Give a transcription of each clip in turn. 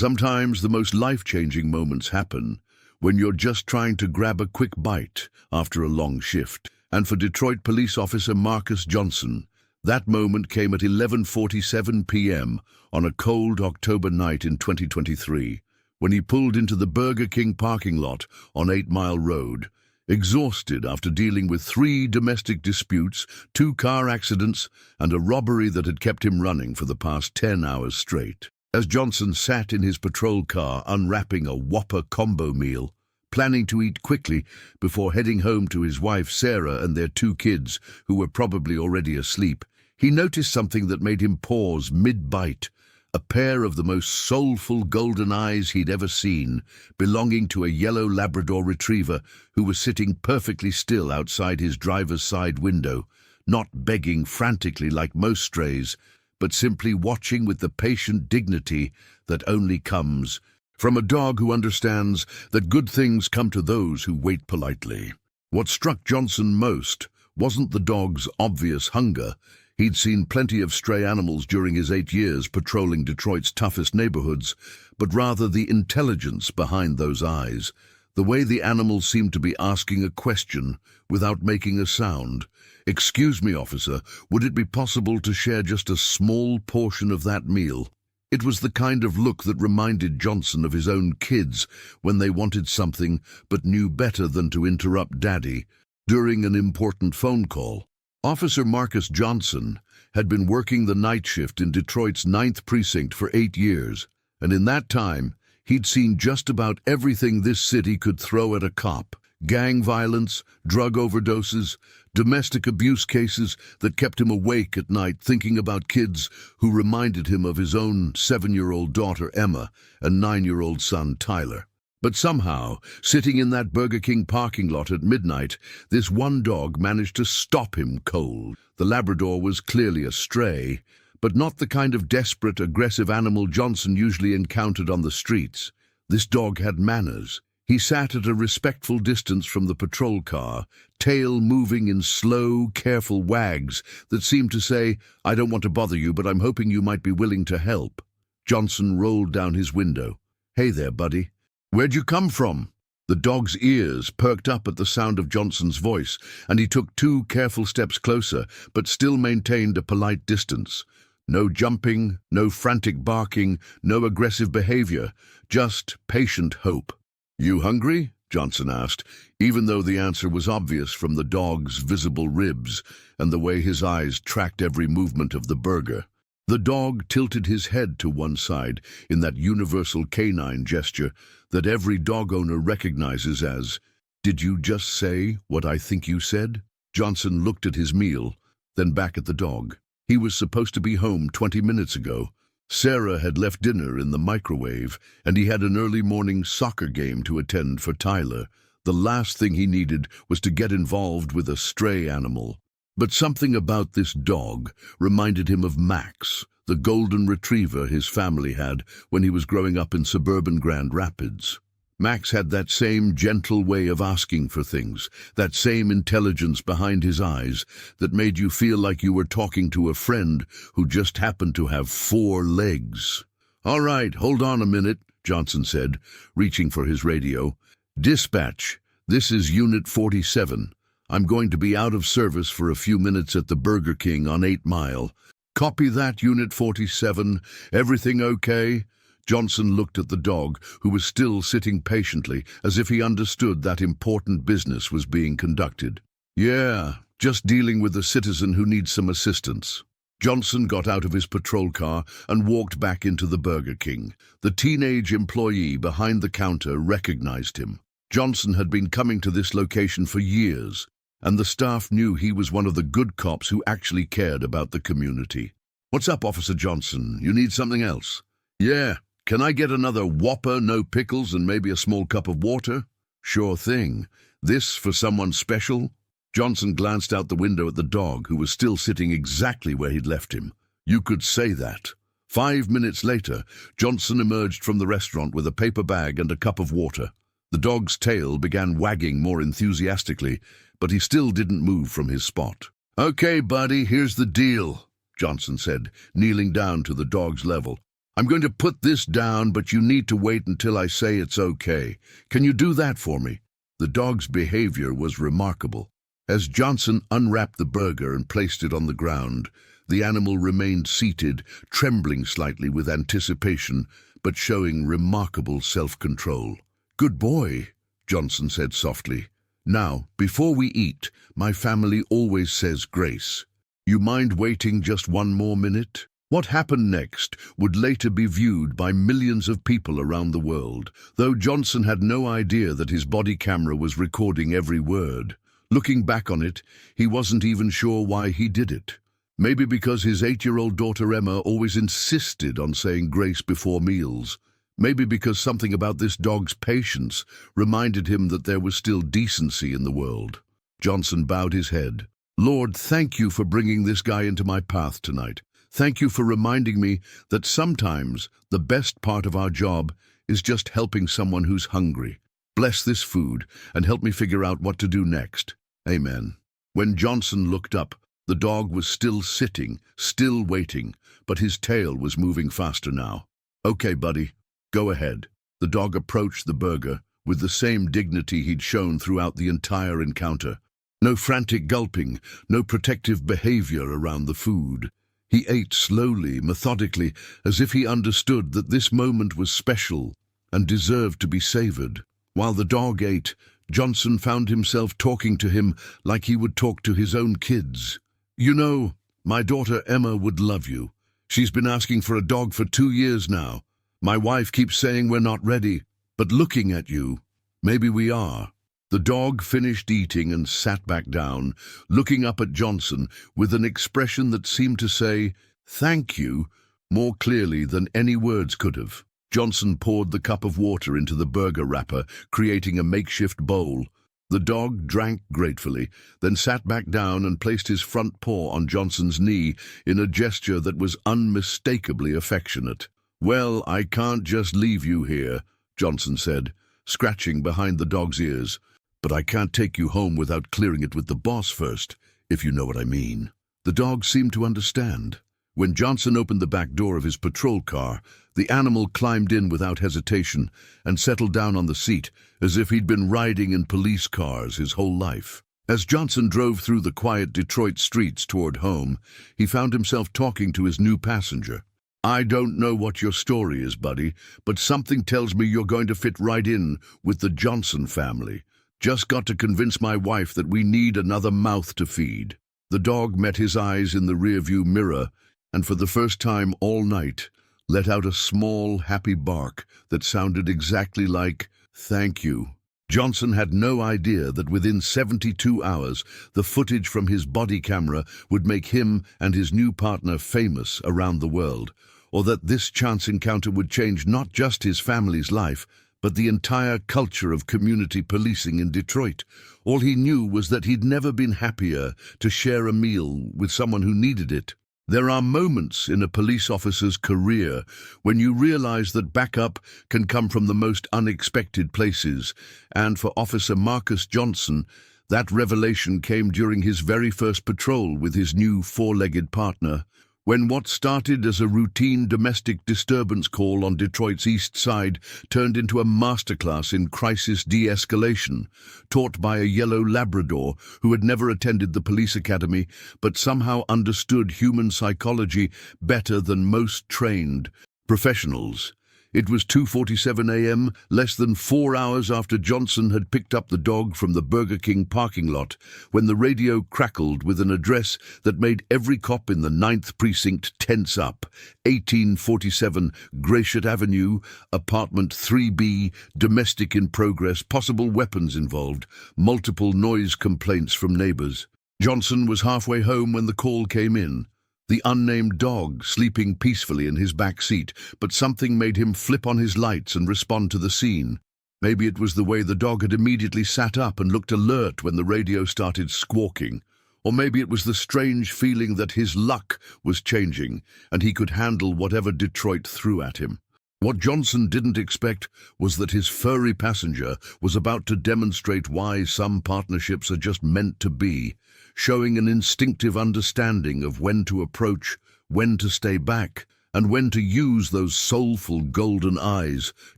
Sometimes the most life-changing moments happen when you're just trying to grab a quick bite after a long shift. And for Detroit police officer Marcus Johnson, that moment came at 11:47 p.m. on a cold October night in 2023, when he pulled into the Burger King parking lot on 8 Mile Road, exhausted after dealing with 3 domestic disputes, 2 car accidents, and a robbery that had kept him running for the past 10 hours straight. As Johnson sat in his patrol car unwrapping a Whopper combo meal, planning to eat quickly before heading home to his wife Sarah and their 2 kids, who were probably already asleep, he noticed something that made him pause mid-bite. A pair of the most soulful golden eyes he'd ever seen, belonging to a yellow Labrador retriever who was sitting perfectly still outside his driver's side window, not begging frantically like most strays, but simply watching with the patient dignity that only comes from a dog who understands that good things come to those who wait politely. What struck Johnson most wasn't the dog's obvious hunger. He'd seen plenty of stray animals during his 8 years patrolling Detroit's toughest neighborhoods, but rather the intelligence behind those eyes, the way the animal seemed to be asking a question without making a sound. "Excuse me, officer, would it be possible to share just a small portion of that meal?" It was the kind of look that reminded Johnson of his own kids when they wanted something but knew better than to interrupt Daddy during an important phone call. Officer Marcus Johnson had been working the night shift in Detroit's 9th Precinct for 8 years, and in that time, he'd seen just about everything this city could throw at a cop. Gang violence, drug overdoses, domestic abuse cases that kept him awake at night thinking about kids who reminded him of his own 7-year-old daughter Emma and 9-year-old son Tyler. But somehow, sitting in that Burger King parking lot at midnight, this one dog managed to stop him cold. The Labrador was clearly a stray, but not the kind of desperate, aggressive animal Johnson usually encountered on the streets. This dog had manners. He sat at a respectful distance from the patrol car, tail moving in slow, careful wags that seemed to say, "I don't want to bother you, but I'm hoping you might be willing to help." Johnson rolled down his window. "Hey there, buddy. Where'd you come from?" The dog's ears perked up at the sound of Johnson's voice, and he took 2 careful steps closer, but still maintained a polite distance. No jumping, no frantic barking, no aggressive behavior, just patient hope. "You hungry?" Johnson asked, even though the answer was obvious from the dog's visible ribs and the way his eyes tracked every movement of the burger. The dog tilted his head to one side in that universal canine gesture that every dog owner recognizes as, "Did you just say what I think you said?" Johnson looked at his meal, then back at the dog. He was supposed to be home 20 minutes ago. Sarah had left dinner in the microwave, and he had an early morning soccer game to attend for Tyler. The last thing he needed was to get involved with a stray animal. But something about this dog reminded him of Max, the golden retriever his family had when he was growing up in suburban Grand Rapids. Max had that same gentle way of asking for things, that same intelligence behind his eyes that made you feel like you were talking to a friend who just happened to have 4 legs. "All right, hold on a minute," Johnson said, reaching for his radio. "Dispatch, this is Unit 47. I'm going to be out of service for a few minutes at the Burger King on 8 Mile. Copy that, Unit 47. Everything okay?" Johnson looked at the dog, who was still sitting patiently, as if he understood that important business was being conducted. "Yeah, just dealing with a citizen who needs some assistance." Johnson got out of his patrol car and walked back into the Burger King. The teenage employee behind the counter recognized him. Johnson had been coming to this location for years, and the staff knew he was one of the good cops who actually cared about the community. "What's up, Officer Johnson? You need something else?" "Yeah. Can I get another Whopper, no pickles, and maybe a small cup of water?" "Sure thing. This for someone special?" Johnson glanced out the window at the dog, who was still sitting exactly where he'd left him. "You could say that." 5 minutes later, Johnson emerged from the restaurant with a paper bag and a cup of water. The dog's tail began wagging more enthusiastically, but he still didn't move from his spot. "Okay, buddy, here's the deal," Johnson said, kneeling down to the dog's level. I'm going to put this down, but you need to wait until I say it's okay. Can you do that for me?" The dog's behavior was remarkable. As Johnson unwrapped the burger and placed it on the ground, the animal remained seated, trembling slightly with anticipation, but showing remarkable self-control. "Good boy," Johnson said softly. "Now, before we eat, my family always says grace. You mind waiting just one more minute?" What happened next would later be viewed by millions of people around the world, though Johnson had no idea that his body camera was recording every word. Looking back on it, he wasn't even sure why he did it. Maybe because his 8-year-old daughter Emma always insisted on saying grace before meals. Maybe because something about this dog's patience reminded him that there was still decency in the world. Johnson bowed his head. "Lord, thank you for bringing this guy into my path tonight. Thank you for reminding me that sometimes the best part of our job is just helping someone who's hungry. Bless this food and help me figure out what to do next. Amen." When Johnson looked up, the dog was still sitting, still waiting, but his tail was moving faster now. "Okay, buddy, go ahead." The dog approached the burger with the same dignity he'd shown throughout the entire encounter. No frantic gulping, no protective behavior around the food. He ate slowly, methodically, as if he understood that this moment was special and deserved to be savored. While the dog ate, Johnson found himself talking to him like he would talk to his own kids. "You know, my daughter Emma would love you. She's been asking for a dog for 2 years now. My wife keeps saying we're not ready, but looking at you, maybe we are." The dog finished eating and sat back down, looking up at Johnson with an expression that seemed to say, "Thank you," more clearly than any words could have. Johnson poured the cup of water into the burger wrapper, creating a makeshift bowl. The dog drank gratefully, then sat back down and placed his front paw on Johnson's knee in a gesture that was unmistakably affectionate. "Well, I can't just leave you here," Johnson said, scratching behind the dog's ears. "But I can't take you home without clearing it with the boss first, if you know what I mean." The dog seemed to understand. When Johnson opened the back door of his patrol car, the animal climbed in without hesitation and settled down on the seat, as if he'd been riding in police cars his whole life. As Johnson drove through the quiet Detroit streets toward home, he found himself talking to his new passenger. "I don't know what your story is, buddy, but something tells me you're going to fit right in with the Johnson family. Just got to convince my wife that we need another mouth to feed." The dog met his eyes in the rearview mirror, and for the first time all night, let out a small, happy bark that sounded exactly like, "Thank you." Johnson had no idea that within 72 hours, the footage from his body camera would make him and his new partner famous around the world, or that this chance encounter would change not just his family's life, but the entire culture of community policing in Detroit. All he knew was that he'd never been happier to share a meal with someone who needed it. There are moments in a police officer's career when you realize that backup can come from the most unexpected places, and for Officer Marcus Johnson, that revelation came during his very first patrol with his new four-legged partner. When what started as a routine domestic disturbance call on Detroit's East Side turned into a masterclass in crisis de-escalation, taught by a yellow Labrador who had never attended the police academy but somehow understood human psychology better than most trained professionals. It was 2:47 a.m., less than 4 hours after Johnson had picked up the dog from the Burger King parking lot, when the radio crackled with an address that made every cop in the 9th Precinct tense up. 1847 Gratiot Avenue, apartment 3B, domestic in progress, possible weapons involved, multiple noise complaints from neighbors. Johnson was halfway home when the call came in. The unnamed dog sleeping peacefully in his back seat, but something made him flip on his lights and respond to the scene. Maybe it was the way the dog had immediately sat up and looked alert when the radio started squawking. Or maybe it was the strange feeling that his luck was changing and he could handle whatever Detroit threw at him. What Johnson didn't expect was that his furry passenger was about to demonstrate why some partnerships are just meant to be, showing an instinctive understanding of when to approach, when to stay back, and when to use those soulful golden eyes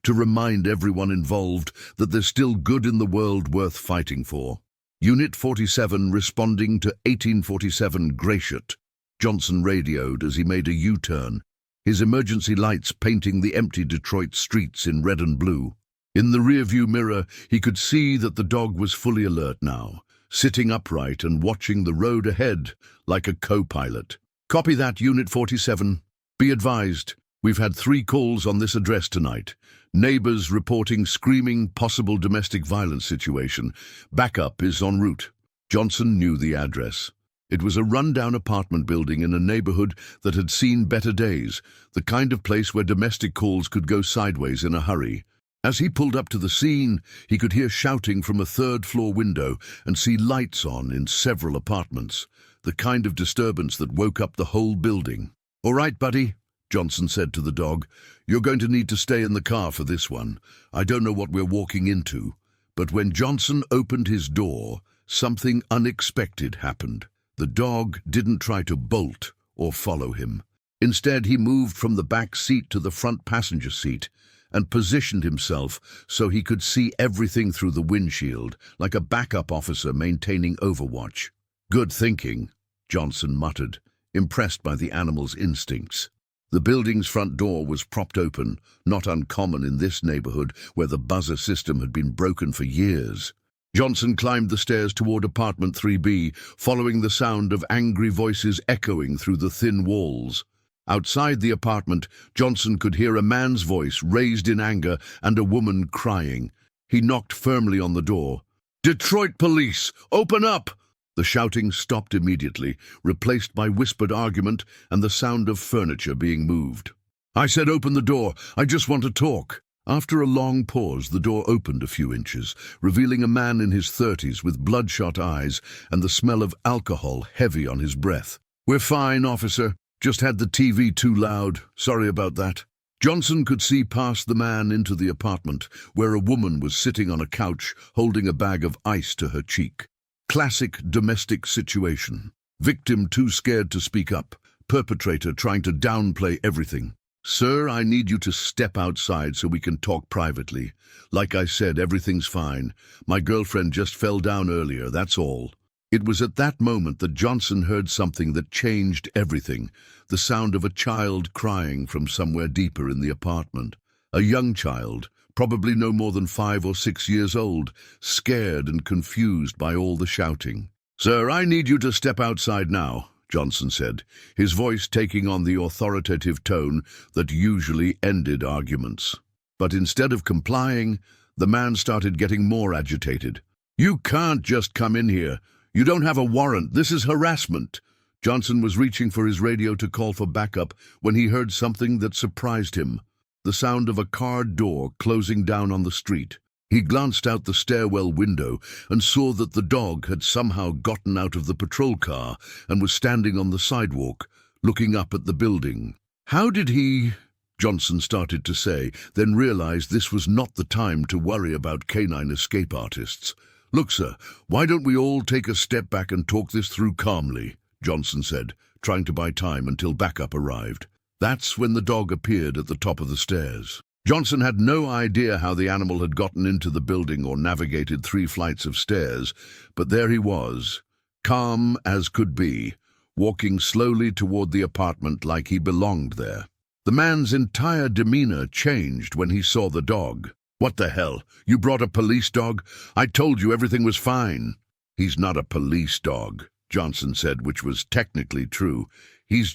to remind everyone involved that there's still good in the world worth fighting for. Unit 47 responding to 1847 Gratiot. Johnson radioed as he made a U-turn, his emergency lights painting the empty Detroit streets in red and blue. In the rearview mirror, he could see that the dog was fully alert now, sitting upright and watching the road ahead like a co-pilot. Copy that, Unit 47. Be advised, we've had 3 calls on this address tonight. Neighbors reporting screaming possible domestic violence situation. Backup is en route. Johnson knew the address. It was a rundown apartment building in a neighborhood that had seen better days, the kind of place where domestic calls could go sideways in a hurry. As he pulled up to the scene, he could hear shouting from a 3rd-floor window and see lights on in several apartments, the kind of disturbance that woke up the whole building. "All right, buddy," Johnson said to the dog. "You're going to need to stay in the car for this one. I don't know what we're walking into." But when Johnson opened his door, something unexpected happened. The dog didn't try to bolt or follow him. Instead, he moved from the back seat to the front passenger seat and positioned himself so he could see everything through the windshield, like a backup officer maintaining overwatch. "Good thinking," Johnson muttered, impressed by the animal's instincts. The building's front door was propped open, not uncommon in this neighborhood where the buzzer system had been broken for years. Johnson climbed the stairs toward apartment 3B, following the sound of angry voices echoing through the thin walls. Outside the apartment, Johnson could hear a man's voice raised in anger and a woman crying. He knocked firmly on the door. "Detroit police, open up!" The shouting stopped immediately, replaced by whispered argument and the sound of furniture being moved. "I said open the door, I just want to talk." After a long pause, the door opened a few inches, revealing a man in his 30s with bloodshot eyes and the smell of alcohol heavy on his breath. "We're fine, officer. Just had the TV too loud. Sorry about that." Johnson could see past the man into the apartment, where a woman was sitting on a couch, holding a bag of ice to her cheek. Classic domestic situation. Victim too scared to speak up. Perpetrator trying to downplay everything. "Sir, I need you to step outside so we can talk privately. Like I said, everything's fine. My girlfriend just fell down earlier, that's all." It was at that moment that Johnson heard something that changed everything, the sound of a child crying from somewhere deeper in the apartment. A young child, probably no more than 5 or 6 years old, scared and confused by all the shouting. "Sir, I need you to step outside now," Johnson said, his voice taking on the authoritative tone that usually ended arguments. But instead of complying, the man started getting more agitated. "You can't just come in here. You don't have a warrant. This is harassment." Johnson was reaching for his radio to call for backup when he heard something that surprised him. The sound of a car door closing down on the street. He glanced out the stairwell window and saw that the dog had somehow gotten out of the patrol car and was standing on the sidewalk, looking up at the building. "How did he—" Johnson started to say, then realized this was not the time to worry about canine escape artists. "Look, sir, why don't we all take a step back and talk this through calmly?" Johnson said, trying to buy time until backup arrived. That's when the dog appeared at the top of the stairs. Johnson had no idea how the animal had gotten into the building or navigated 3 flights of stairs, but there he was, calm as could be, walking slowly toward the apartment like he belonged there. The man's entire demeanor changed when he saw the dog. "What the hell? You brought a police dog? I told you everything was fine." "He's not a police dog," Johnson said, which was technically true. He's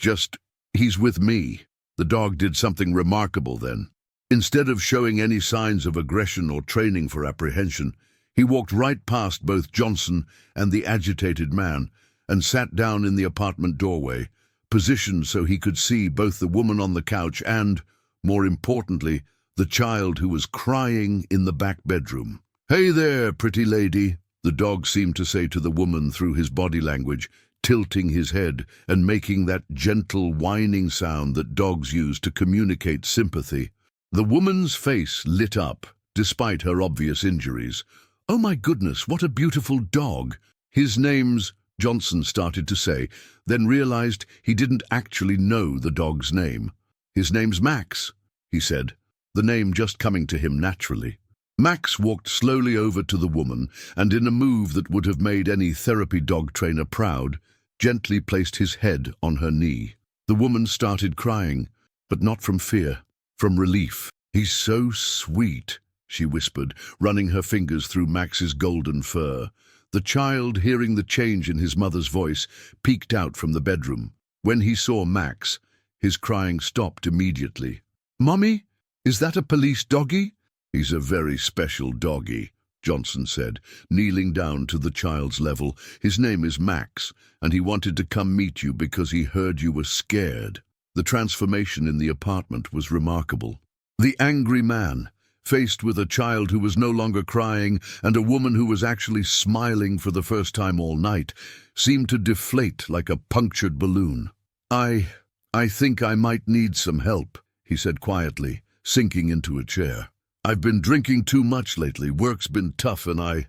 with me." The dog did something remarkable then. Instead of showing any signs of aggression or training for apprehension, he walked right past both Johnson and the agitated man and sat down in the apartment doorway, positioned so he could see both the woman on the couch and, more importantly, the child who was crying in the back bedroom. "Hey there, pretty lady," the dog seemed to say to the woman through his body language, tilting his head and making that gentle whining sound that dogs use to communicate sympathy. The woman's face lit up, despite her obvious injuries. "Oh my goodness, what a beautiful dog." "His name's—" Johnson started to say, then realized he didn't actually know the dog's name. "His name's Max," he said, the name just coming to him naturally. Max walked slowly over to the woman and, in a move that would have made any therapy dog trainer proud, gently placed his head on her knee. The woman started crying, but not from fear, from relief. "He's so sweet," she whispered, running her fingers through Max's golden fur. The child, hearing the change in his mother's voice, peeked out from the bedroom. When he saw Max, his crying stopped immediately. "Mommy, is that a police doggy?" "He's a very special doggy," Johnson said, kneeling down to the child's level. "His name is Max, and he wanted to come meet you because he heard you were scared." The transformation in the apartment was remarkable. The angry man, faced with a child who was no longer crying and a woman who was actually smiling for the first time all night, seemed to deflate like a punctured balloon. I think I might need some help," he said quietly, sinking into a chair. "I've been drinking too much lately. Work's been tough and I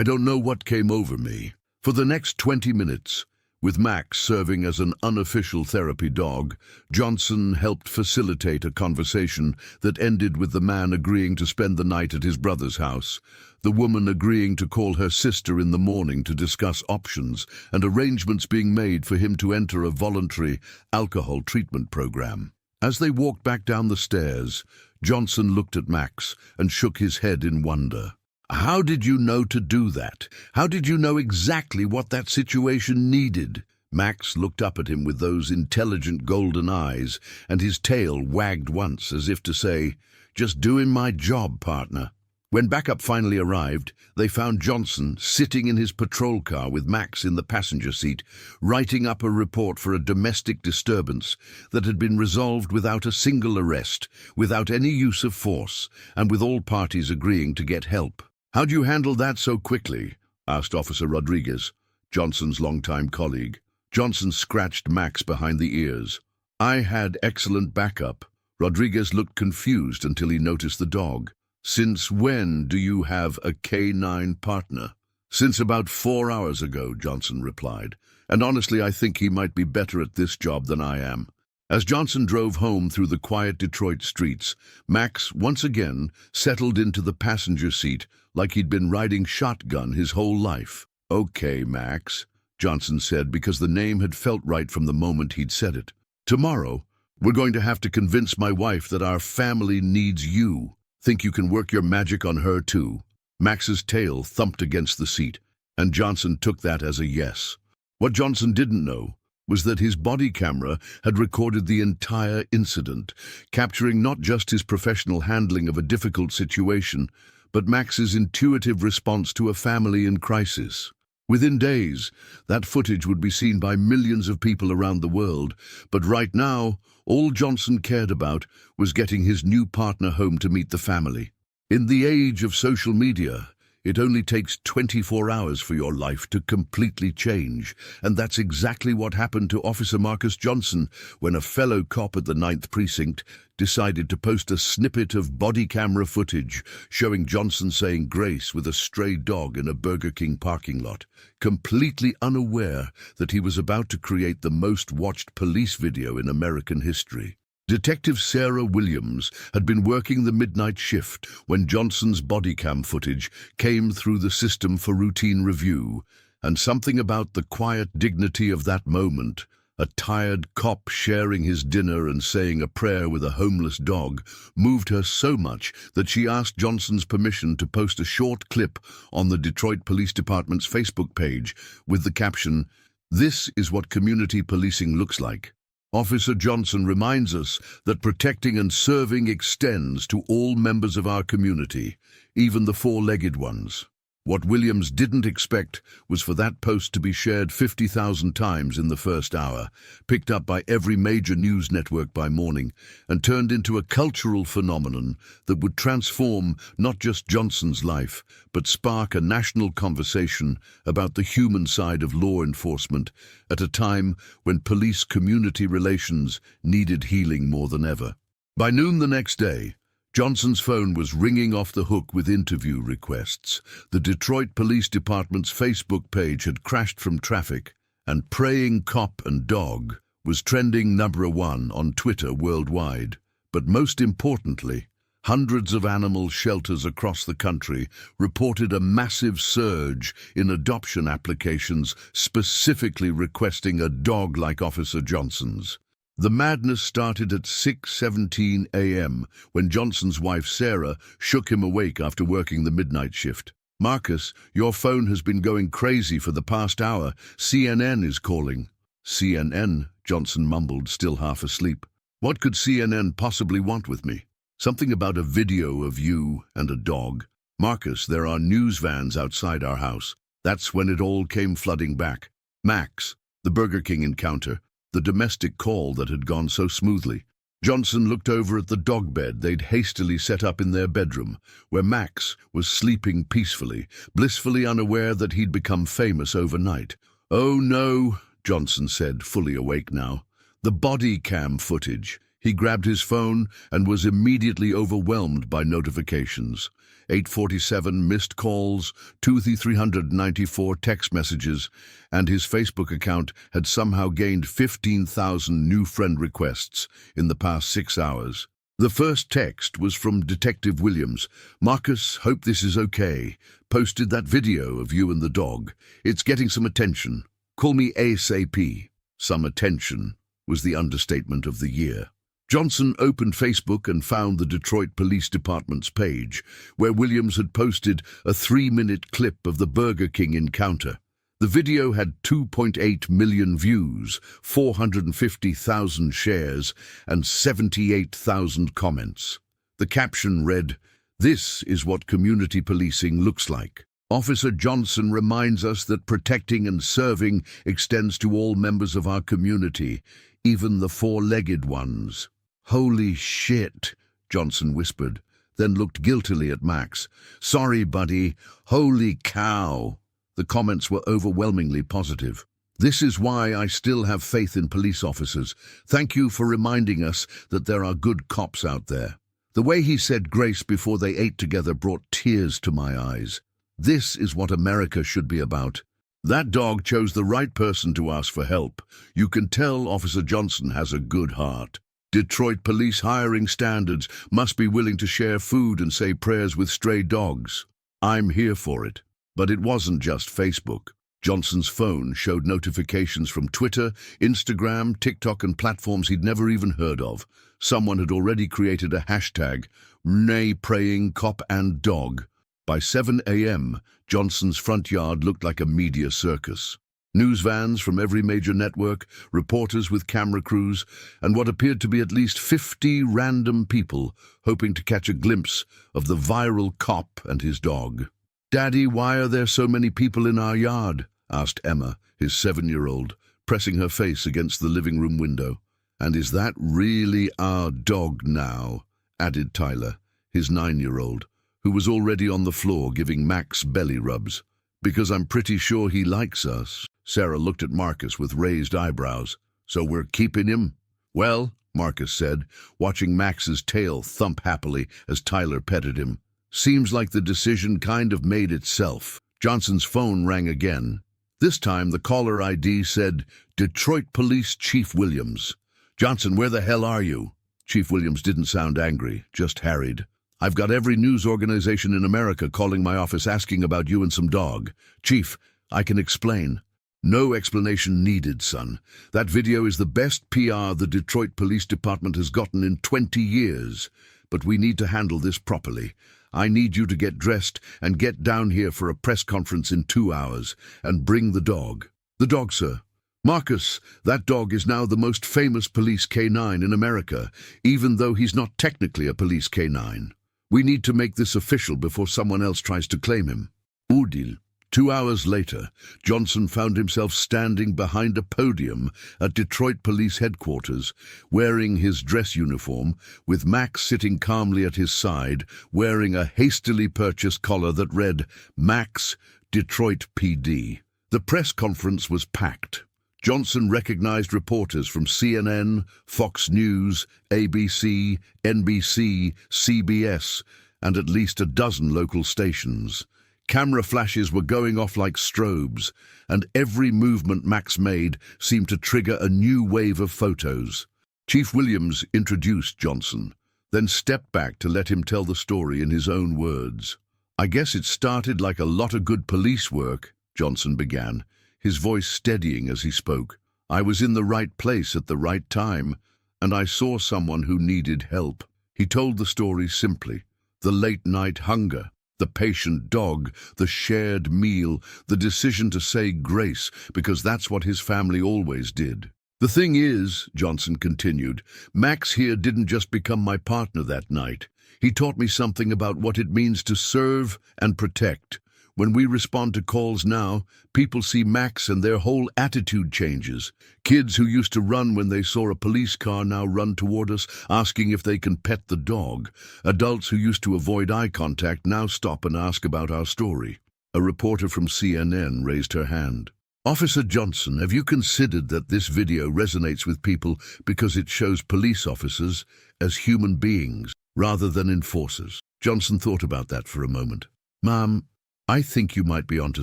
don't know what came over me." For the next 20 minutes, with Max serving as an unofficial therapy dog, Johnson helped facilitate a conversation that ended with the man agreeing to spend the night at his brother's house, the woman agreeing to call her sister in the morning to discuss options, and arrangements being made for him to enter a voluntary alcohol treatment program. As they walked back down the stairs, Johnson looked at Max and shook his head in wonder. "How did you know to do that? How did you know exactly what that situation needed?" Max looked up at him with those intelligent golden eyes, and his tail wagged once as if to say, "Just doing my job, partner." When backup finally arrived, they found Johnson sitting in his patrol car with Max in the passenger seat, writing up a report for a domestic disturbance that had been resolved without a single arrest, without any use of force, and with all parties agreeing to get help. "How'd you handle that so quickly?" asked Officer Rodriguez, Johnson's longtime colleague. Johnson scratched Max behind the ears. "I had excellent backup." Rodriguez looked confused until he noticed the dog. "Since when do you have a K9 partner?" "Since about 4 hours ago," Johnson replied. "And honestly, I think he might be better at this job than I am." As Johnson drove home through the quiet Detroit streets, Max once again settled into the passenger seat like he'd been riding shotgun his whole life. "Okay, Max," Johnson said, because the name had felt right from the moment he'd said it. "Tomorrow, we're going to have to convince my wife that our family needs you. Think you can work your magic on her too?" Max's tail thumped against the seat, and Johnson took that as a yes. What Johnson didn't know was that his body camera had recorded the entire incident, capturing not just his professional handling of a difficult situation, but Max's intuitive response to a family in crisis. Within days, that footage would be seen by millions of people around the world, but right now, all Johnson cared about was getting his new partner home to meet the family. In the age of social media, it only takes 24 hours for your life to completely change, and that's exactly what happened to Officer Marcus Johnson when a fellow cop at the 9th Precinct decided to post a snippet of body camera footage showing Johnson saying grace with a stray dog in a Burger King parking lot, completely unaware that he was about to create the most watched police video in American history. Detective Sarah Williams had been working the midnight shift when Johnson's body cam footage came through the system for routine review, and something about the quiet dignity of that moment, a tired cop sharing his dinner and saying a prayer with a homeless dog, moved her so much that she asked Johnson's permission to post a short clip on the Detroit Police Department's Facebook page with the caption, "This is what community policing looks like." Officer Johnson reminds us that protecting and serving extends to all members of our community, even the four-legged ones. What Williams didn't expect was for that post to be shared 50,000 times in the first hour, picked up by every major news network by morning, and turned into a cultural phenomenon that would transform not just Johnson's life, but spark a national conversation about the human side of law enforcement at a time when police-community relations needed healing more than ever. By noon the next day, Johnson's phone was ringing off the hook with interview requests. The Detroit Police Department's Facebook page had crashed from traffic, and praying cop and dog was trending #1 on Twitter worldwide. But most importantly, hundreds of animal shelters across the country reported a massive surge in adoption applications specifically requesting a dog like Officer Johnson's. The madness started at 6:17 a.m. when Johnson's wife Sarah shook him awake after working the midnight shift. "Marcus, your phone has been going crazy for the past hour. CNN is calling." "CNN?" Johnson mumbled, still half asleep. "What could CNN possibly want with me?" "Something about a video of you and a dog." "Marcus, there are news vans outside our house." That's when it all came flooding back. Max, the Burger King encounter, the domestic call that had gone so smoothly. Johnson looked over at the dog bed they'd hastily set up in their bedroom, where Max was sleeping peacefully, blissfully unaware that he'd become famous overnight. "Oh no," Johnson said, fully awake now. "The body cam footage." He grabbed his phone and was immediately overwhelmed by notifications. 847 missed calls, 2,394 text messages, and his Facebook account had somehow gained 15,000 new friend requests in the past 6 hours. The first text was from Detective Williams. "Marcus, hope this is okay. Posted that video of you and the dog. It's getting some attention. Call me ASAP." Some attention was the understatement of the year. Johnson opened Facebook and found the Detroit Police Department's page, where Williams had posted a 3-minute clip of the Burger King encounter. The video had 2.8 million views, 450,000 shares, and 78,000 comments. The caption read, "This is what community policing looks like. Officer Johnson reminds us that protecting and serving extends to all members of our community, even the four-legged ones." "Holy shit," Johnson whispered, then looked guiltily at Max. "Sorry, buddy. Holy cow." The comments were overwhelmingly positive. "This is why I still have faith in police officers. Thank you for reminding us that there are good cops out there." The way he said grace before they ate together brought tears to my eyes. This is what America should be about. That dog chose the right person to ask for help. You can tell Officer Johnson has a good heart. Detroit police hiring standards must be willing to share food and say prayers with stray dogs. I'm here for it. But it wasn't just Facebook. Johnson's phone showed notifications from Twitter, Instagram, TikTok, and platforms he'd never even heard of. Someone had already created a hashtag, "Nay Praying Cop and Dog." By 7 a.m., Johnson's front yard looked like a media circus. News vans from every major network, reporters with camera crews, and what appeared to be at least 50 random people hoping to catch a glimpse of the viral cop and his dog. "Daddy, why are there so many people in our yard?" asked Emma, his 7-year-old, pressing her face against the living room window. "And is that really our dog now?" added Tyler, his 9-year-old, who was already on the floor giving Max belly rubs. "Because I'm pretty sure he likes us." Sarah looked at Marcus with raised eyebrows. "So we're keeping him?" "Well," Marcus said, watching Max's tail thump happily as Tyler petted him, "seems like the decision kind of made itself." Johnson's phone rang again. This time the caller ID said, "Detroit Police Chief Williams." "Johnson, where the hell are you?" Chief Williams didn't sound angry, just harried. "I've got every news organization in America calling my office asking about you and some dog. Chief, I can explain." "No explanation needed, son. That video is the best PR the Detroit Police Department has gotten in 20 years. But we need to handle this properly. I need you to get dressed and get down here for a press conference in 2 hours, and bring the dog." "The dog, sir?" "Marcus, that dog is now the most famous police canine in America, even though he's not technically a police canine. We need to make this official before someone else tries to claim him." Udil. 2 hours later, Johnson found himself standing behind a podium at Detroit Police Headquarters, wearing his dress uniform, with Max sitting calmly at his side, wearing a hastily purchased collar that read, "Max, Detroit PD." The press conference was packed. Johnson recognized reporters from CNN, Fox News, ABC, NBC, CBS, and at least a dozen local stations. Camera flashes were going off like strobes, and every movement Max made seemed to trigger a new wave of photos. Chief Williams introduced Johnson, then stepped back to let him tell the story in his own words. "I guess it started like a lot of good police work," Johnson began, his voice steadying as he spoke. "I was in the right place at the right time, and I saw someone who needed help." He told the story simply. The late-night hunger, the patient dog, the shared meal, the decision to say grace, because that's what his family always did. "The thing is," Johnson continued, "Max here didn't just become my partner that night. He taught me something about what it means to serve and protect. When we respond to calls now, people see Max and their whole attitude changes. Kids who used to run when they saw a police car now run toward us, asking if they can pet the dog. Adults who used to avoid eye contact now stop and ask about our story." A reporter from CNN raised her hand. "Officer Johnson, have you considered that this video resonates with people because it shows police officers as human beings rather than enforcers?" Johnson thought about that for a moment. "Ma'am, I think you might be onto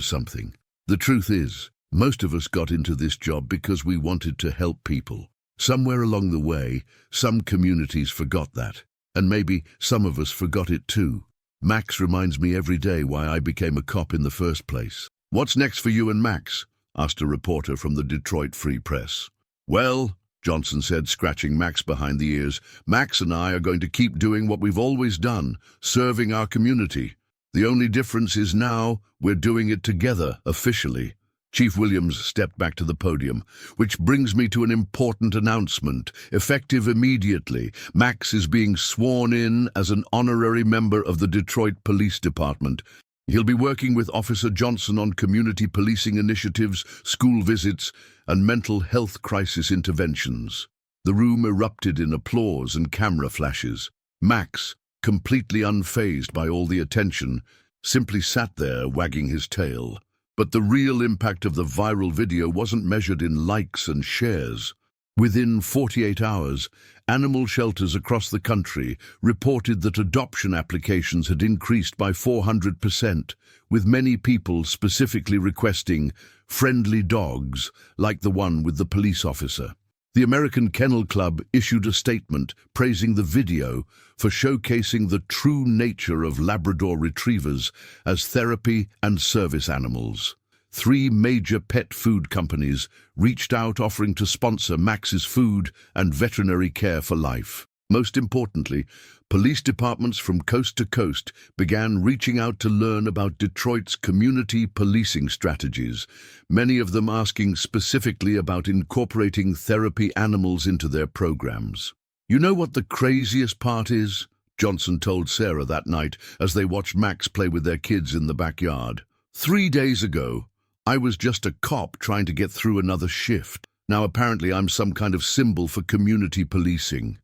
something. The truth is, most of us got into this job because we wanted to help people. Somewhere along the way, some communities forgot that, and maybe some of us forgot it too. Max reminds me every day why I became a cop in the first place." "What's next for you and Max?" asked a reporter from the Detroit Free Press. "Well," Johnson said, scratching Max behind the ears, "Max and I are going to keep doing what we've always done, serving our community. The only difference is now we're doing it together, officially." Chief Williams stepped back to the podium. "Which brings me to an important announcement. Effective immediately, Max is being sworn in as an honorary member of the Detroit Police Department. He'll be working with Officer Johnson on community policing initiatives, school visits, and mental health crisis interventions." The room erupted in applause and camera flashes. Max, completely unfazed by all the attention, simply sat there wagging his tail. But the real impact of the viral video wasn't measured in likes and shares. Within 48 hours, animal shelters across the country reported that adoption applications had increased by 400%, with many people specifically requesting friendly dogs like the one with the police officer. The American Kennel Club issued a statement praising the video for showcasing the true nature of Labrador retrievers as therapy and service animals. 3 major pet food companies reached out offering to sponsor Max's food and veterinary care for life. Most importantly, police departments from coast to coast began reaching out to learn about Detroit's community policing strategies, many of them asking specifically about incorporating therapy animals into their programs. "You know what the craziest part is?" Johnson told Sarah that night as they watched Max play with their kids in the backyard. "3 days ago, I was just a cop trying to get through another shift. Now apparently I'm some kind of symbol for community policing."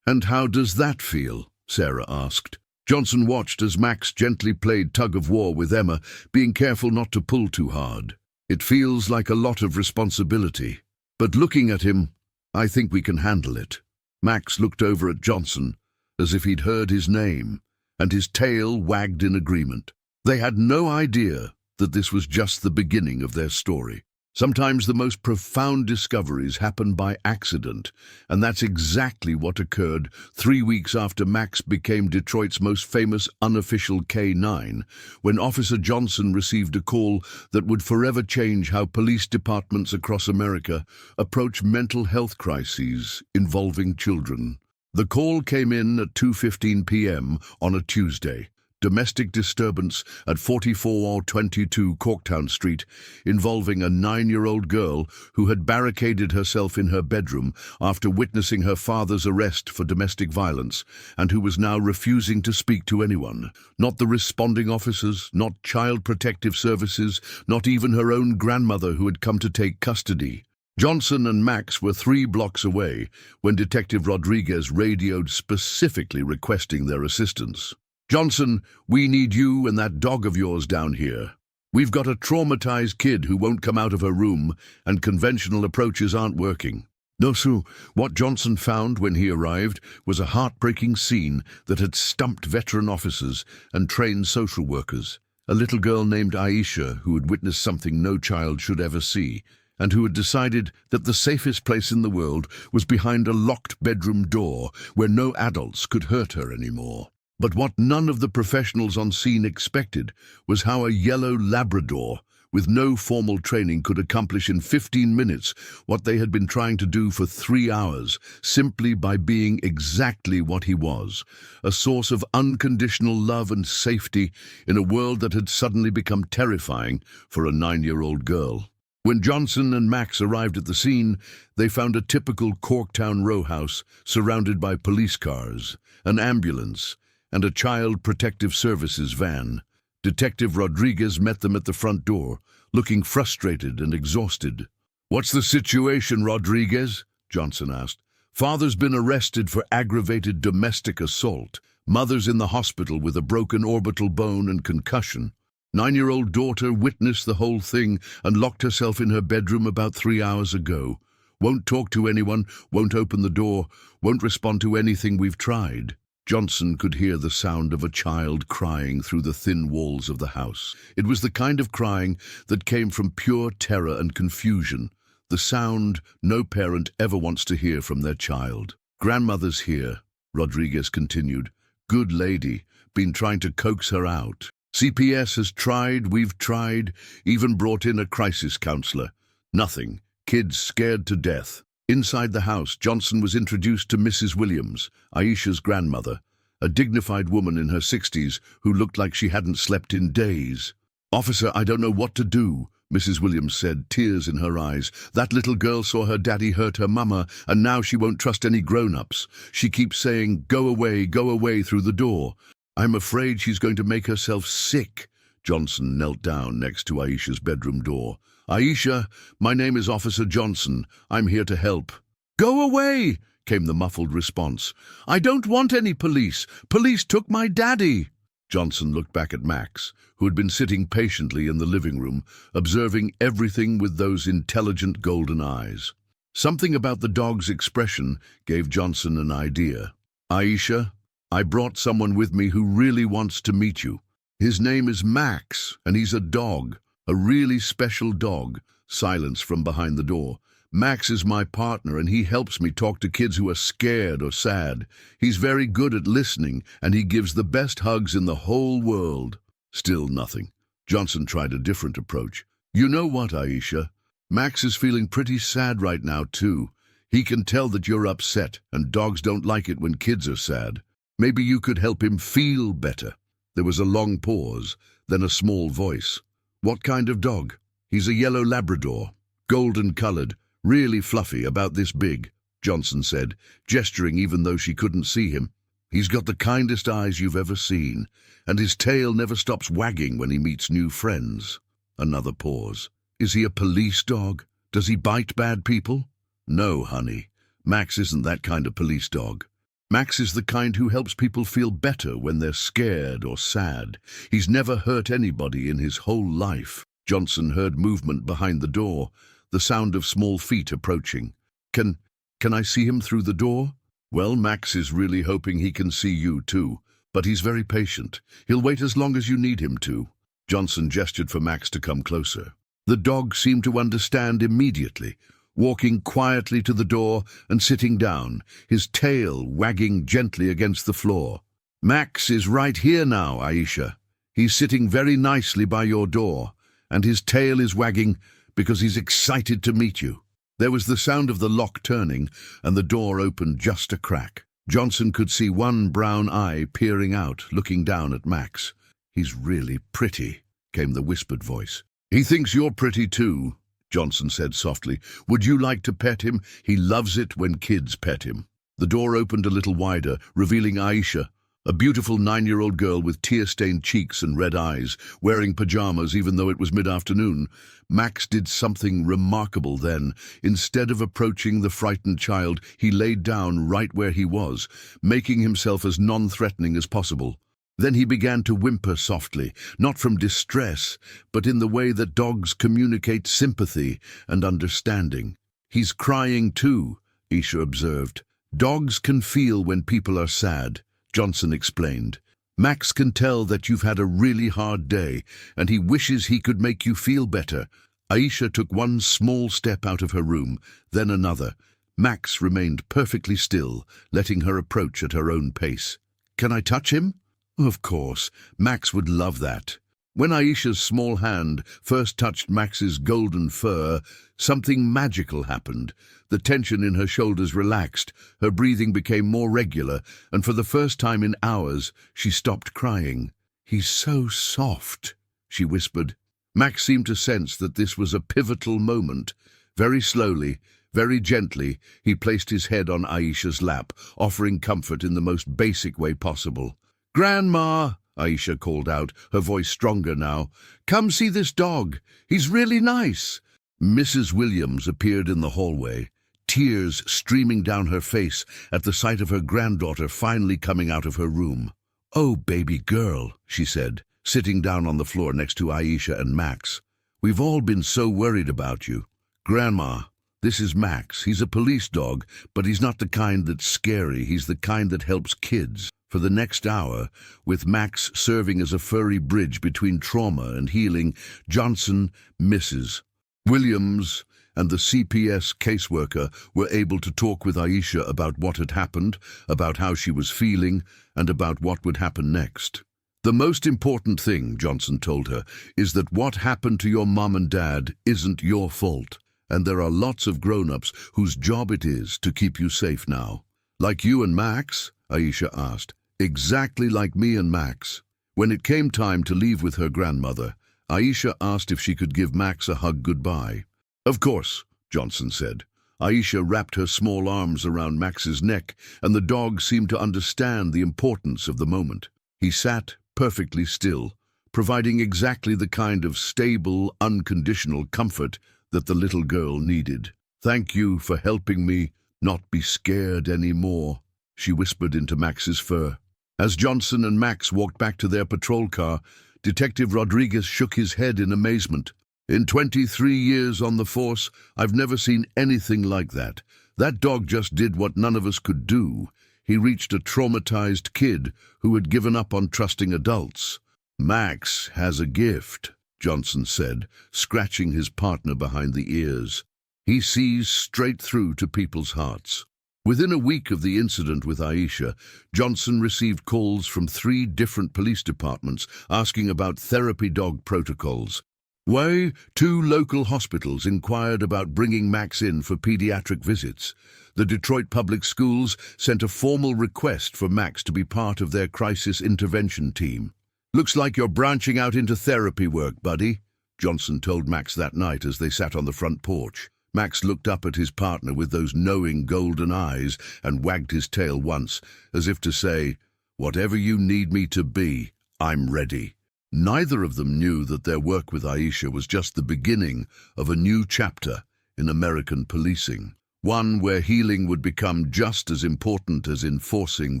"And how does that feel?" Sarah asked. Johnson watched as Max gently played tug-of-war with Emma, being careful not to pull too hard. "It feels like a lot of responsibility. But looking at him, I think we can handle it." Max looked over at Johnson, as if he'd heard his name, and his tail wagged in agreement. They had no idea that this was just the beginning of their story. Sometimes the most profound discoveries happen by accident, and that's exactly what occurred 3 weeks after Max became Detroit's most famous unofficial K9, when Officer Johnson received a call that would forever change how police departments across America approach mental health crises involving children. The call came in at 2:15 p.m. on a Tuesday. Domestic disturbance at 4422 Corktown Street, involving a 9-year-old girl who had barricaded herself in her bedroom after witnessing her father's arrest for domestic violence, and who was now refusing to speak to anyone. Not the responding officers, not Child Protective Services, not even her own grandmother who had come to take custody. Johnson and Max were 3 blocks away when Detective Rodriguez radioed specifically requesting their assistance. "Johnson, we need you and that dog of yours down here. We've got a traumatized kid who won't come out of her room, and conventional approaches aren't working." No, so what Johnson found when he arrived was a heartbreaking scene that had stumped veteran officers and trained social workers. a little girl named Aisha who had witnessed something no child should ever see, and who had decided that the safest place in the world was behind a locked bedroom door where no adults could hurt her anymore. But what none of the professionals on scene expected was how a yellow Labrador with no formal training could accomplish in 15 minutes what they had been trying to do for 3 hours, simply by being exactly what he was, a source of unconditional love and safety in a world that had suddenly become terrifying for a 9-year-old girl. When Johnson and Max arrived at the scene, they found a typical Corktown row house surrounded by police cars, an ambulance, and a Child Protective Services van. Detective Rodriguez met them at the front door, looking frustrated and exhausted. "What's the situation, Rodriguez?" Johnson asked. "Father's been arrested for aggravated domestic assault. Mother's in the hospital with a broken orbital bone and concussion. 9-year-old daughter witnessed the whole thing and locked herself in her bedroom about 3 hours ago. Won't talk to anyone, won't open the door, won't respond to anything we've tried." Johnson could hear the sound of a child crying through the thin walls of the house. It was the kind of crying that came from pure terror and confusion, the sound no parent ever wants to hear from their child. "Grandmother's here," Rodriguez continued. "Good lady, been trying to coax her out. CPS has tried, we've tried, even brought in a crisis counselor. Nothing. Kids scared to death." Inside the house, Johnson was introduced to Mrs. Williams, Aisha's grandmother, a dignified woman in her 60s who looked like she hadn't slept in days. "Officer, I don't know what to do," Mrs. Williams said, tears in her eyes. "That little girl saw her daddy hurt her mama, and now she won't trust any grown-ups. She keeps saying, go away through the door. I'm afraid she's going to make herself sick." Johnson knelt down next to Aisha's bedroom door. "Aisha, my name is Officer Johnson. I'm here to help." "Go away," came the muffled response. "I don't want any police. Police took my daddy." Johnson looked back at Max, who had been sitting patiently in the living room, observing everything with those intelligent golden eyes. Something about the dog's expression gave Johnson an idea. "Aisha, I brought someone with me who really wants to meet you. His name is Max, and he's a dog. A really special dog." Silence from behind the door. "Max is my partner, and he helps me talk to kids who are scared or sad. He's very good at listening, and he gives the best hugs in the whole world." Still nothing. Johnson tried a different approach. "You know what, Aisha? Max is feeling pretty sad right now, too. He can tell that you're upset, and dogs don't like it when kids are sad. Maybe you could help him feel better." There was a long pause, then a small voice. "What kind of dog?" "He's a yellow Labrador, golden-colored, really fluffy, about this big," Johnson said, gesturing even though she couldn't see him. "He's got the kindest eyes you've ever seen, and his tail never stops wagging when he meets new friends." Another pause. "Is he a police dog? Does he bite bad people?" "No, honey. Max isn't that kind of police dog. Max is the kind who helps people feel better when they're scared or sad. He's never hurt anybody in his whole life." Johnson heard movement behind the door, the sound of small feet approaching. Can I see him through the door?" "Well, Max is really hoping he can see you too, but he's very patient. He'll wait as long as you need him to." Johnson gestured for Max to come closer. The dog seemed to understand immediately, walking quietly to the door and sitting down, his tail wagging gently against the floor. "Max is right here now, Aisha. He's sitting very nicely by your door, and his tail is wagging because he's excited to meet you." There was the sound of the lock turning, and the door opened just a crack. Johnson could see one brown eye peering out, looking down at Max. "He's really pretty," came the whispered voice. "He thinks you're pretty too," Johnson said softly. "Would you like to pet him? He loves it when kids pet him." The door opened a little wider, revealing Aisha, a beautiful 9-year-old girl with tear-stained cheeks and red eyes, wearing pajamas even though it was mid-afternoon. Max did something remarkable then. Instead of approaching the frightened child, he laid down right where he was, making himself as non-threatening as possible. Then he began to whimper softly, not from distress, but in the way that dogs communicate sympathy and understanding. "He's crying too," Aisha observed. "Dogs can feel when people are sad," Johnson explained. Max can tell that you've had a really hard day, and he wishes he could make you feel better. Aisha took one small step out of her room, then another. Max remained perfectly still, letting her approach at her own pace. Can I touch him? Of course, Max would love that. When Aisha's small hand first touched Max's golden fur, something magical happened. The tension in her shoulders relaxed, her breathing became more regular, and for the first time in hours, she stopped crying. "He's so soft," she whispered. Max seemed to sense that this was a pivotal moment. Very slowly, very gently, he placed his head on Aisha's lap, offering comfort in the most basic way possible. "Grandma," Aisha called out, her voice stronger now, "come see this dog. He's really nice." Mrs. Williams appeared in the hallway, tears streaming down her face at the sight of her granddaughter finally coming out of her room. "Oh, baby girl," she said, sitting down on the floor next to Aisha and Max. "We've all been so worried about you. Grandma, this is Max. He's a police dog, but he's not the kind that's scary. He's the kind that helps kids." For the next hour, with Max serving as a furry bridge between trauma and healing, Johnson, Mrs. Williams, and the CPS caseworker were able to talk with Aisha about what had happened, about how she was feeling, and about what would happen next. "The most important thing," Johnson told her, "is that what happened to your mom and dad isn't your fault, and there are lots of grown-ups whose job it is to keep you safe now." "Like you and Max?" Aisha asked. "Exactly like me and Max." When it came time to leave with her grandmother, Aisha asked if she could give Max a hug goodbye. "Of course," Johnson said. Aisha wrapped her small arms around Max's neck, and the dog seemed to understand the importance of the moment. He sat perfectly still, providing exactly the kind of stable, unconditional comfort that the little girl needed. "Thank you for helping me not be scared anymore," she whispered into Max's fur. As Johnson and Max walked back to their patrol car, Detective Rodriguez shook his head in amazement. "In 23 years on the force, I've never seen anything like that. That dog just did what none of us could do. He reached a traumatized kid who had given up on trusting adults." "Max has a gift," Johnson said, scratching his partner behind the ears. "He sees straight through to people's hearts." Within a week of the incident with Aisha, Johnson received calls from 3 different police departments asking about therapy dog protocols. 2 local hospitals inquired about bringing Max in for pediatric visits. The Detroit Public Schools sent a formal request for Max to be part of their crisis intervention team. "Looks like you're branching out into therapy work, buddy," Johnson told Max that night as they sat on the front porch. Max looked up at his partner with those knowing golden eyes and wagged his tail once, as if to say, "Whatever you need me to be, I'm ready." Neither of them knew that their work with Aisha was just the beginning of a new chapter in American policing, one where healing would become just as important as enforcing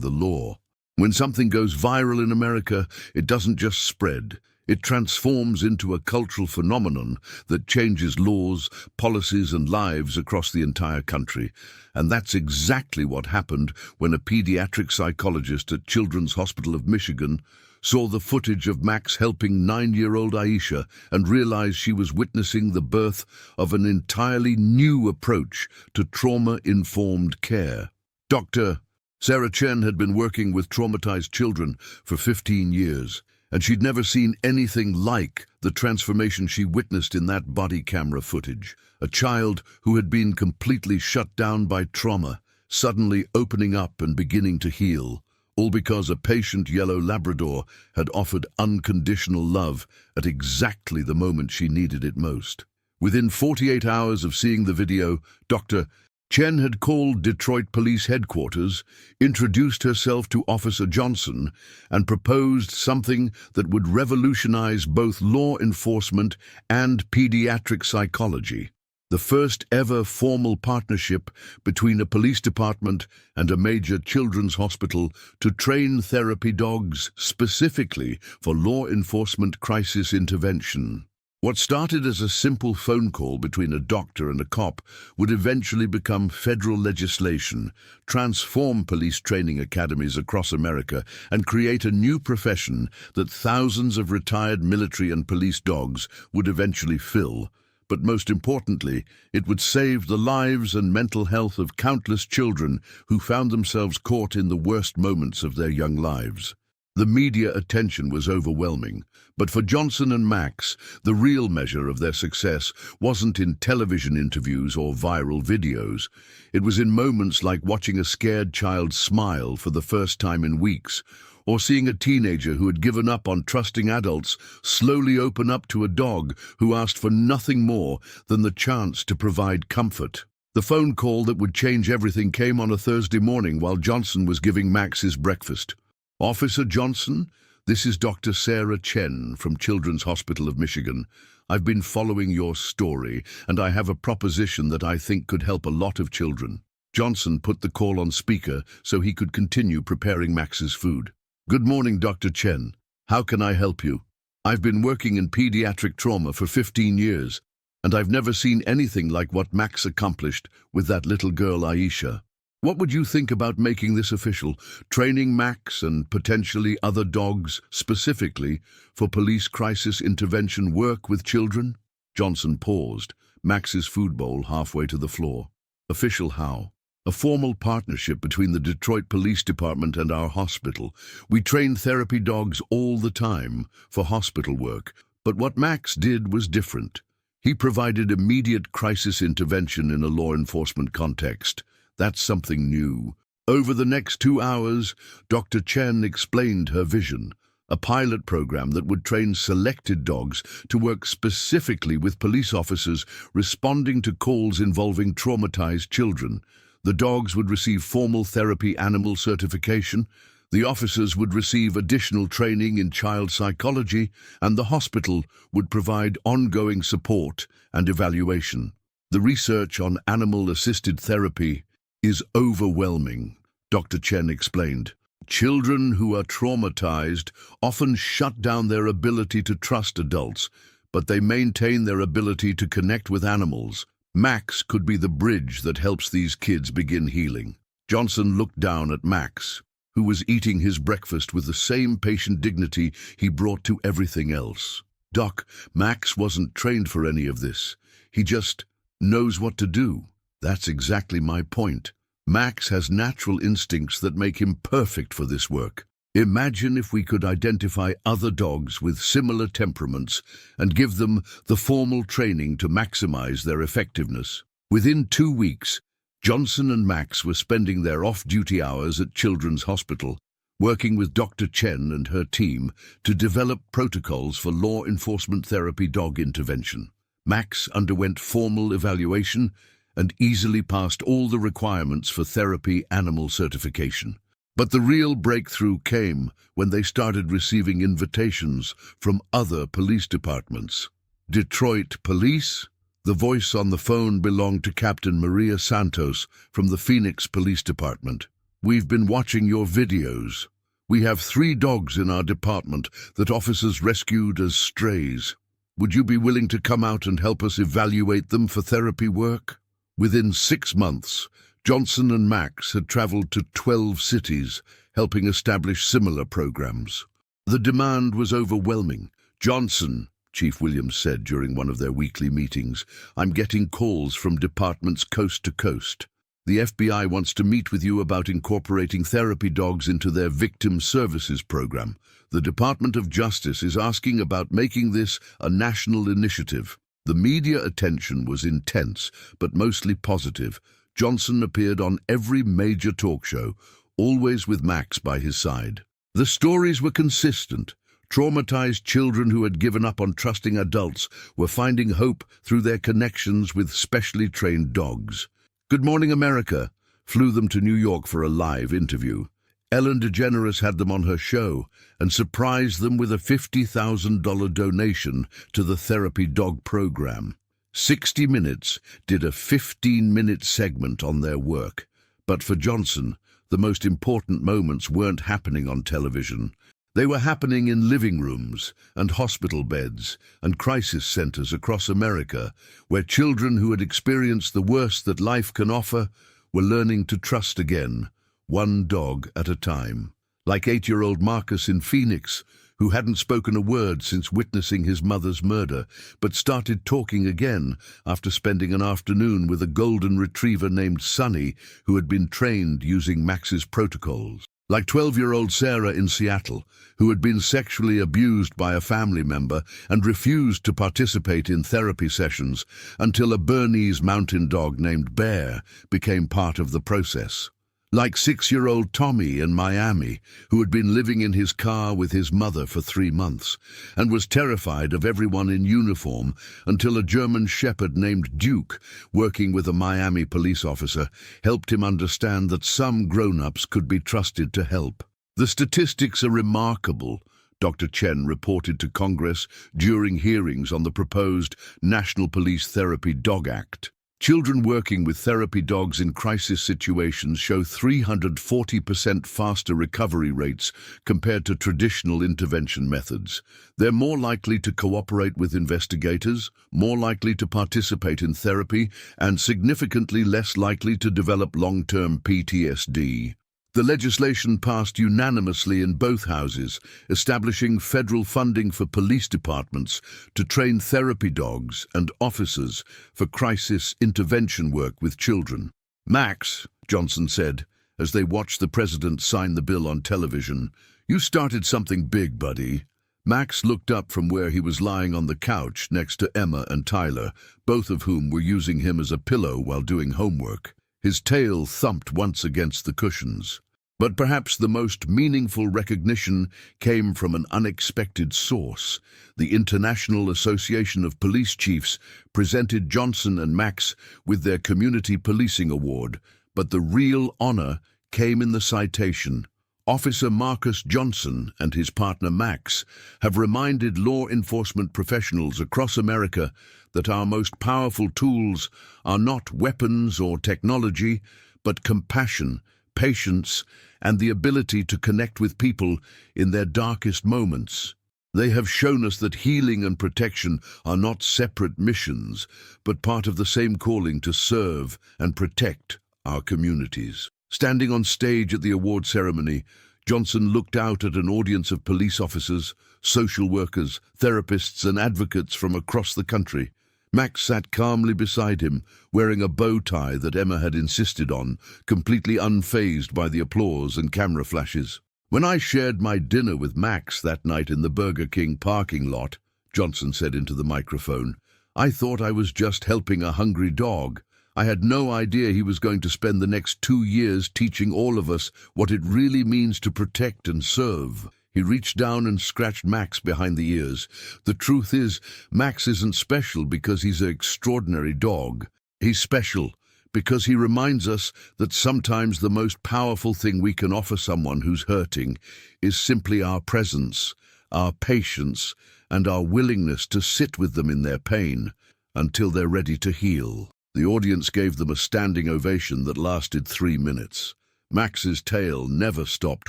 the law. When something goes viral in America, it doesn't just spread. It transforms into a cultural phenomenon that changes laws, policies, and lives across the entire country. And that's exactly what happened when a pediatric psychologist at Children's Hospital of Michigan saw the footage of Max helping 9-year-old Aisha and realized she was witnessing the birth of an entirely new approach to trauma-informed care. Dr. Sarah Chen had been working with traumatized children for 15 years. And she'd never seen anything like the transformation she witnessed in that body camera footage. A child who had been completely shut down by trauma, suddenly opening up and beginning to heal, all because a patient yellow Labrador had offered unconditional love at exactly the moment she needed it most. Within 48 hours of seeing the video, Dr. Chen had called Detroit Police Headquarters, introduced herself to Officer Johnson, and proposed something that would revolutionize both law enforcement and pediatric psychology. The first ever formal partnership between a police department and a major children's hospital to train therapy dogs specifically for law enforcement crisis intervention. What started as a simple phone call between a doctor and a cop would eventually become federal legislation, transform police training academies across America, and create a new profession that thousands of retired military and police dogs would eventually fill. But most importantly, it would save the lives and mental health of countless children who found themselves caught in the worst moments of their young lives. The media attention was overwhelming, but for Johnson and Max, the real measure of their success wasn't in television interviews or viral videos. It was in moments like watching a scared child smile for the first time in weeks, or seeing a teenager who had given up on trusting adults slowly open up to a dog who asked for nothing more than the chance to provide comfort. The phone call that would change everything came on a Thursday morning while Johnson was giving Max his breakfast. "Officer Johnson, this is Dr. Sarah Chen from Children's Hospital of Michigan. I've been following your story, and I have a proposition that I think could help a lot of children." Johnson put the call on speaker so he could continue preparing Max's food. "Good morning, Dr. Chen. How can I help you? I've been working in pediatric trauma for 15 years, and I've never seen anything like what Max accomplished with that little girl, Aisha. What would you think about making this official, training Max and potentially other dogs specifically for police crisis intervention work with children?" Johnson paused, Max's food bowl halfway to the floor. "Official how? A formal partnership between the Detroit Police Department and our hospital. We train therapy dogs all the time for hospital work, but what Max did was different. He provided immediate crisis intervention in a law enforcement context. That's something new." Over the next 2 hours, Dr. Chen explained her vision, a pilot program that would train selected dogs to work specifically with police officers responding to calls involving traumatized children. The dogs would receive formal therapy animal certification, the officers would receive additional training in child psychology, and the hospital would provide ongoing support and evaluation. "The research on animal-assisted therapy is overwhelming," Dr. Chen explained. "Children who are traumatized often shut down their ability to trust adults, but they maintain their ability to connect with animals. Max could be the bridge that helps these kids begin healing." Johnson looked down at Max, who was eating his breakfast with the same patient dignity he brought to everything else. "Doc, Max wasn't trained for any of this. He just knows what to do." "That's exactly my point. Max has natural instincts that make him perfect for this work. Imagine if we could identify other dogs with similar temperaments and give them the formal training to maximize their effectiveness." Within 2 weeks, Johnson and Max were spending their off-duty hours at Children's Hospital, working with Dr. Chen and her team to develop protocols for law enforcement therapy dog intervention. Max underwent formal evaluation and easily passed all the requirements for therapy animal certification. But the real breakthrough came when they started receiving invitations from other police departments. Detroit Police? The voice on the phone belonged to Captain Maria Santos from the Phoenix Police Department. "We've been watching your videos. We have 3 dogs in our department that officers rescued as strays. Would you be willing to come out and help us evaluate them for therapy work?" Within 6 months, Johnson and Max had traveled to 12 cities, helping establish similar programs. The demand was overwhelming. "Johnson," Chief Williams said during one of their weekly meetings, "I'm getting calls from departments coast to coast. The FBI wants to meet with you about incorporating therapy dogs into their victim services program. The Department of Justice is asking about making this a national initiative." The media attention was intense, but mostly positive. Johnson appeared on every major talk show, always with Max by his side. The stories were consistent. Traumatized children who had given up on trusting adults were finding hope through their connections with specially trained dogs. Good Morning America flew them to New York for a live interview. Ellen DeGeneres had them on her show and surprised them with a $50,000 donation to the therapy dog program. 60 Minutes did a 15-minute segment on their work. But for Johnson, the most important moments weren't happening on television. They were happening in living rooms and hospital beds and crisis centers across America, where children who had experienced the worst that life can offer were learning to trust again, one dog at a time. Like 8-year-old Marcus in Phoenix, who hadn't spoken a word since witnessing his mother's murder, but started talking again after spending an afternoon with a golden retriever named Sunny, who had been trained using Max's protocols. Like 12-year-old Sarah in Seattle, who had been sexually abused by a family member and refused to participate in therapy sessions until a Bernese mountain dog named Bear became part of the process. Like 6-year-old Tommy in Miami, who had been living in his car with his mother for 3 months and was terrified of everyone in uniform until a German shepherd named Duke, working with a Miami police officer, helped him understand that some grown-ups could be trusted to help. The statistics are remarkable, Dr. Chen reported to Congress during hearings on the proposed National Police Therapy Dog Act. Children working with therapy dogs in crisis situations show 340% faster recovery rates compared to traditional intervention methods. They're more likely to cooperate with investigators, more likely to participate in therapy, and significantly less likely to develop long-term PTSD. The legislation passed unanimously in both houses, establishing federal funding for police departments to train therapy dogs and officers for crisis intervention work with children. "Max," Johnson said, as they watched the president sign the bill on television, "you started something big, buddy." Max looked up from where he was lying on the couch next to Emma and Tyler, both of whom were using him as a pillow while doing homework. His tail thumped once against the cushions. But perhaps the most meaningful recognition came from an unexpected source. The International Association of Police Chiefs presented Johnson and Max with their Community Policing Award, but the real honor came in the citation. Officer Marcus Johnson and his partner Max have reminded law enforcement professionals across America that our most powerful tools are not weapons or technology, but compassion, patience, and the ability to connect with people in their darkest moments. They have shown us that healing and protection are not separate missions, but part of the same calling to serve and protect our communities. Standing on stage at the award ceremony, Johnson looked out at an audience of police officers, social workers, therapists, and advocates from across the country. Max sat calmly beside him, wearing a bow tie that Emma had insisted on, completely unfazed by the applause and camera flashes. "When I shared my dinner with Max that night in the Burger King parking lot," Johnson said into the microphone, "I thought I was just helping a hungry dog. I had no idea he was going to spend the next 2 years teaching all of us what it really means to protect and serve." He reached down and scratched Max behind the ears. "The truth is, Max isn't special because he's an extraordinary dog. He's special because he reminds us that sometimes the most powerful thing we can offer someone who's hurting is simply our presence, our patience, and our willingness to sit with them in their pain until they're ready to heal." The audience gave them a standing ovation that lasted 3 minutes. Max's tail never stopped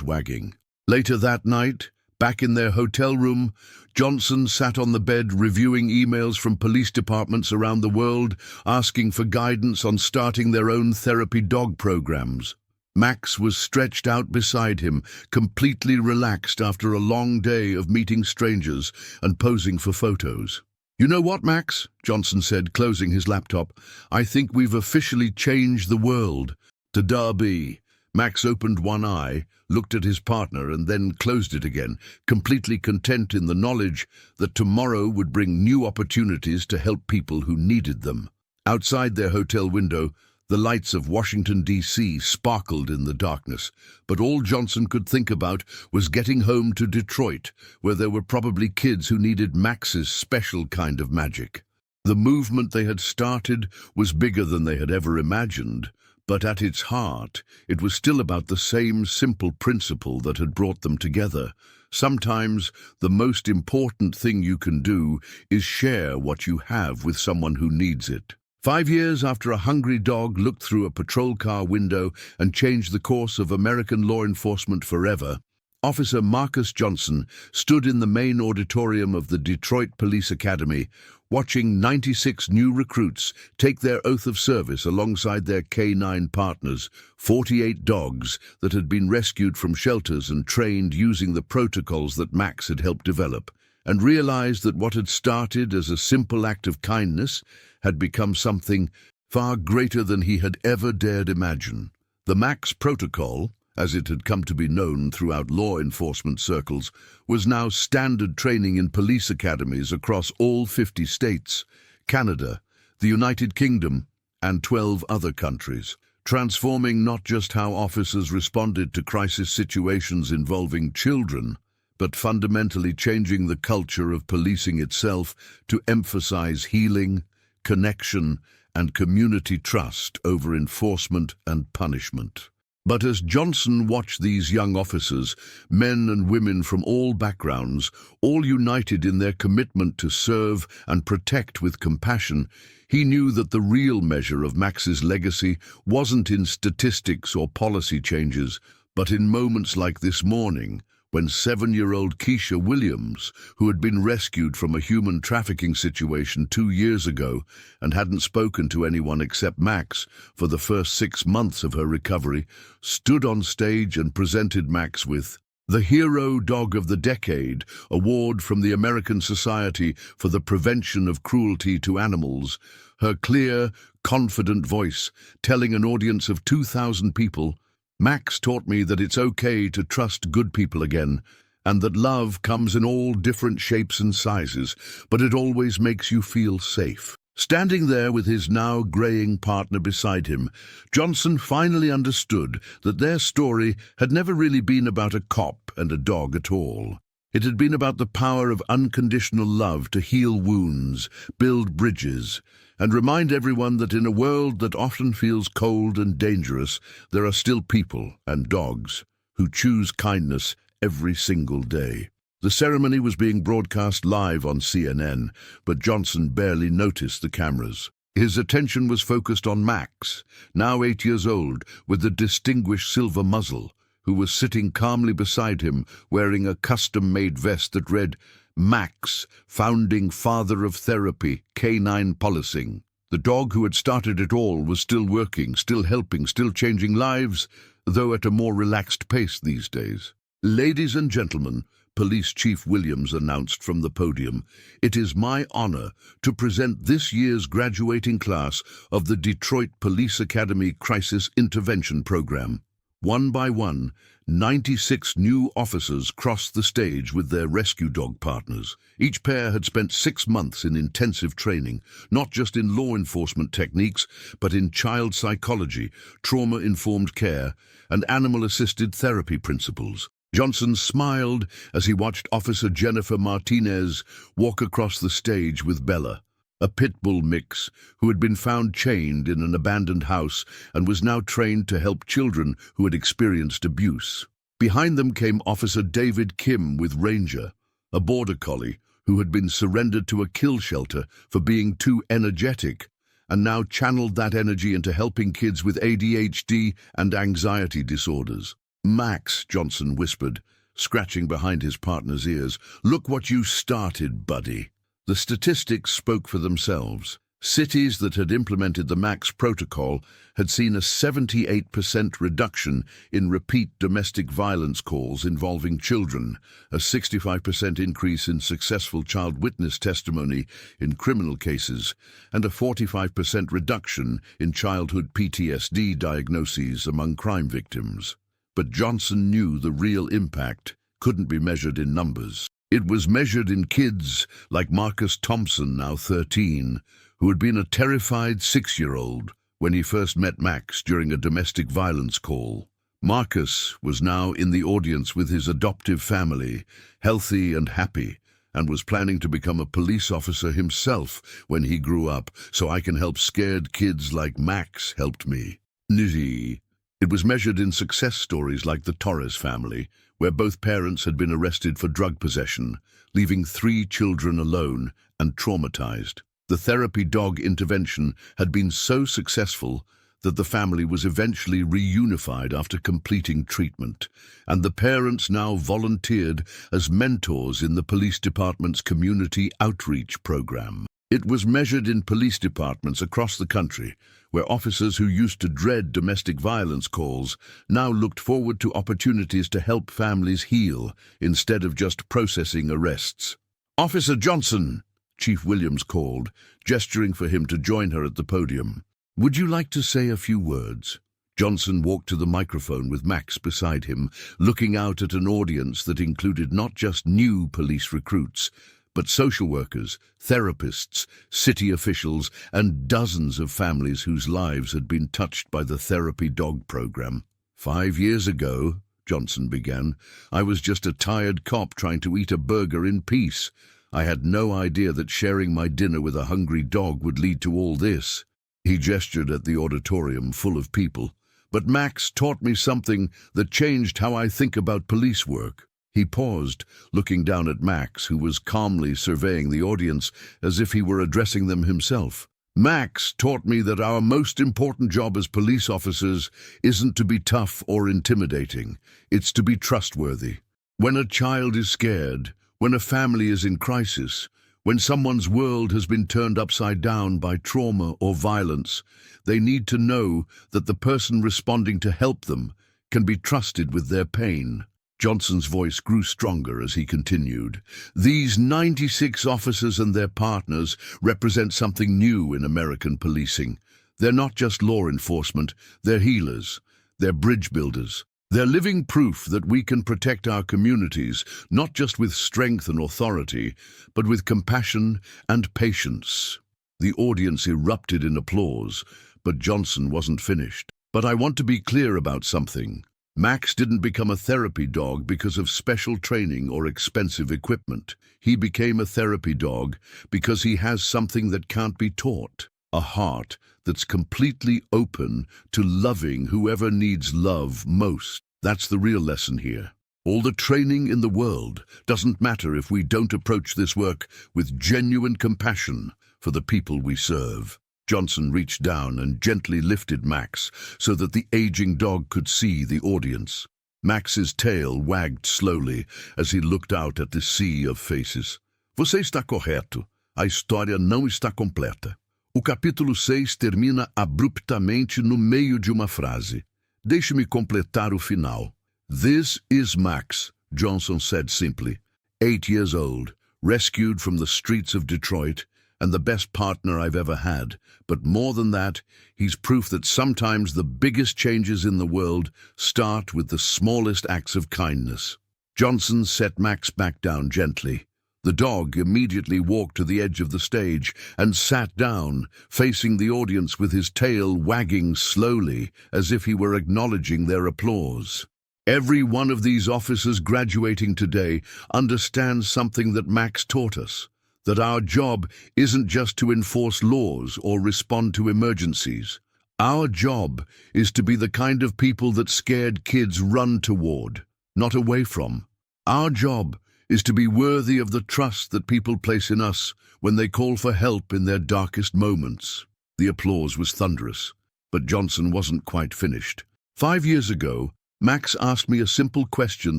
wagging. Later that night, back in their hotel room, Johnson sat on the bed reviewing emails from police departments around the world, asking for guidance on starting their own therapy dog programs. Max was stretched out beside him, completely relaxed after a long day of meeting strangers and posing for photos. "You know what, Max?" Johnson said, closing his laptop. "I think we've officially changed the world. To Derby." Max opened one eye, looked at his partner, and then closed it again, completely content in the knowledge that tomorrow would bring new opportunities to help people who needed them. Outside their hotel window, the lights of Washington, D.C. sparkled in the darkness, but all Johnson could think about was getting home to Detroit, where there were probably kids who needed Max's special kind of magic. The movement they had started was bigger than they had ever imagined, but at its heart, it was still about the same simple principle that had brought them together. Sometimes the most important thing you can do is share what you have with someone who needs it. 5 years after a hungry dog looked through a patrol car window and changed the course of American law enforcement forever, Officer Marcus Johnson stood in the main auditorium of the Detroit Police Academy, watching 96 new recruits take their oath of service alongside their K-9 partners, 48 dogs that had been rescued from shelters and trained using the protocols that Max had helped develop, and realized that what had started as a simple act of kindness had become something far greater than he had ever dared imagine. The Max Protocol, as it had come to be known throughout law enforcement circles, was now standard training in police academies across all 50 states, Canada, the United Kingdom, and 12 other countries, transforming not just how officers responded to crisis situations involving children, but fundamentally changing the culture of policing itself to emphasize healing, connection, and community trust over enforcement and punishment. But as Johnson watched these young officers, men and women from all backgrounds, all united in their commitment to serve and protect with compassion, he knew that the real measure of Max's legacy wasn't in statistics or policy changes, but in moments like this morning, when 7-year-old Keisha Williams, who had been rescued from a human trafficking situation 2 years ago and hadn't spoken to anyone except Max for the first 6 months of her recovery, stood on stage and presented Max with the Hero Dog of the Decade award from the American Society for the Prevention of Cruelty to Animals, her clear, confident voice telling an audience of 2,000 people, "Max taught me that it's okay to trust good people again, and that love comes in all different shapes and sizes, but it always makes you feel safe." Standing there with his now graying partner beside him, Johnson finally understood that their story had never really been about a cop and a dog at all. It had been about the power of unconditional love to heal wounds, build bridges, and remind everyone that in a world that often feels cold and dangerous, there are still people and dogs who choose kindness every single day. The ceremony was being broadcast live on CNN, but Johnson barely noticed the cameras. His attention was focused on Max, now 8 years old, with the distinguished silver muzzle, who was sitting calmly beside him, wearing a custom-made vest that read, "Max, Founding Father of Therapy, K-9 Policing." The dog who had started it all was still working, still helping, still changing lives, though at a more relaxed pace these days. "Ladies and gentlemen," Police Chief Williams announced from the podium, "it is my honor to present this year's graduating class of the Detroit Police Academy Crisis Intervention Program." One by one, 96 new officers crossed the stage with their rescue dog partners. Each pair had spent 6 months in intensive training, not just in law enforcement techniques, but in child psychology, trauma-informed care, and animal-assisted therapy principles. Johnson smiled as he watched Officer Jennifer Martinez walk across the stage with Bella, a pit bull mix who had been found chained in an abandoned house and was now trained to help children who had experienced abuse. Behind them came Officer David Kim with Ranger, a border collie who had been surrendered to a kill shelter for being too energetic and now channeled that energy into helping kids with ADHD and anxiety disorders. "Max," Johnson whispered, scratching behind his partner's ears, "look what you started, buddy." The statistics spoke for themselves. Cities that had implemented the Max Protocol had seen a 78% reduction in repeat domestic violence calls involving children, a 65% increase in successful child witness testimony in criminal cases, and a 45% reduction in childhood PTSD diagnoses among crime victims. But Johnson knew the real impact couldn't be measured in numbers. It was measured in kids like Marcus Thompson, now 13, who had been a terrified 6-year-old when he first met Max during a domestic violence call. Marcus was now in the audience with his adoptive family, healthy and happy, and was planning to become a police officer himself when he grew up, so I can help scared kids like Max helped me. Nizzy. It was measured in success stories like the Torres family, where both parents had been arrested for drug possession, leaving 3 children alone and traumatized. The therapy dog intervention had been so successful that the family was eventually reunified after completing treatment, and the parents now volunteered as mentors in the police department's community outreach program. It was measured in police departments across the country, where officers who used to dread domestic violence calls now looked forward to opportunities to help families heal instead of just processing arrests. "Officer Johnson," Chief Williams called, gesturing for him to join her at the podium. "Would you like to say a few words?" Johnson walked to the microphone with Max beside him, looking out at an audience that included not just new police recruits, but social workers, therapists, city officials, and dozens of families whose lives had been touched by the therapy dog program. "5 years ago," Johnson began, "I was just a tired cop trying to eat a burger in peace. I had no idea that sharing my dinner with a hungry dog would lead to all this." He gestured at the auditorium full of people. "But Max taught me something that changed how I think about police work." He paused, looking down at Max, who was calmly surveying the audience as if he were addressing them himself. "Max taught me that our most important job as police officers isn't to be tough or intimidating. It's to be trustworthy. When a child is scared, when a family is in crisis, when someone's world has been turned upside down by trauma or violence, they need to know that the person responding to help them can be trusted with their pain." Johnson's voice grew stronger as he continued. "These 96 officers and their partners represent something new in American policing. They're not just law enforcement, they're healers, they're bridge builders. They're living proof that we can protect our communities, not just with strength and authority, but with compassion and patience." The audience erupted in applause, but Johnson wasn't finished. "But I want to be clear about something. Max didn't become a therapy dog because of special training or expensive equipment. He became a therapy dog because he has something that can't be taught, a heart that's completely open to loving whoever needs love most. That's the real lesson here. All the training in the world doesn't matter if we don't approach this work with genuine compassion for the people we serve." Johnson reached down and gently lifted Max so that the aging dog could see the audience. Max's tail wagged slowly as he looked out at the sea of faces. "Você está correto. A história não está completa. O capítulo 6 termina abruptamente no meio de uma frase. Deixe-me completar o final. This is Max," Johnson said simply. 8 years old, rescued from the streets of Detroit, and the best partner I've ever had. But more than that, he's proof that sometimes the biggest changes in the world start with the smallest acts of kindness. Johnson set Max back down gently. The dog immediately walked to the edge of the stage and sat down, facing the audience with his tail wagging slowly, as if he were acknowledging their applause. Every one of these officers graduating today understands something that Max taught us. That our job isn't just to enforce laws or respond to emergencies. Our job is to be the kind of people that scared kids run toward, not away from. Our job is to be worthy of the trust that people place in us when they call for help in their darkest moments. The applause was thunderous, but Johnson wasn't quite finished. 5 years ago, Max asked me a simple question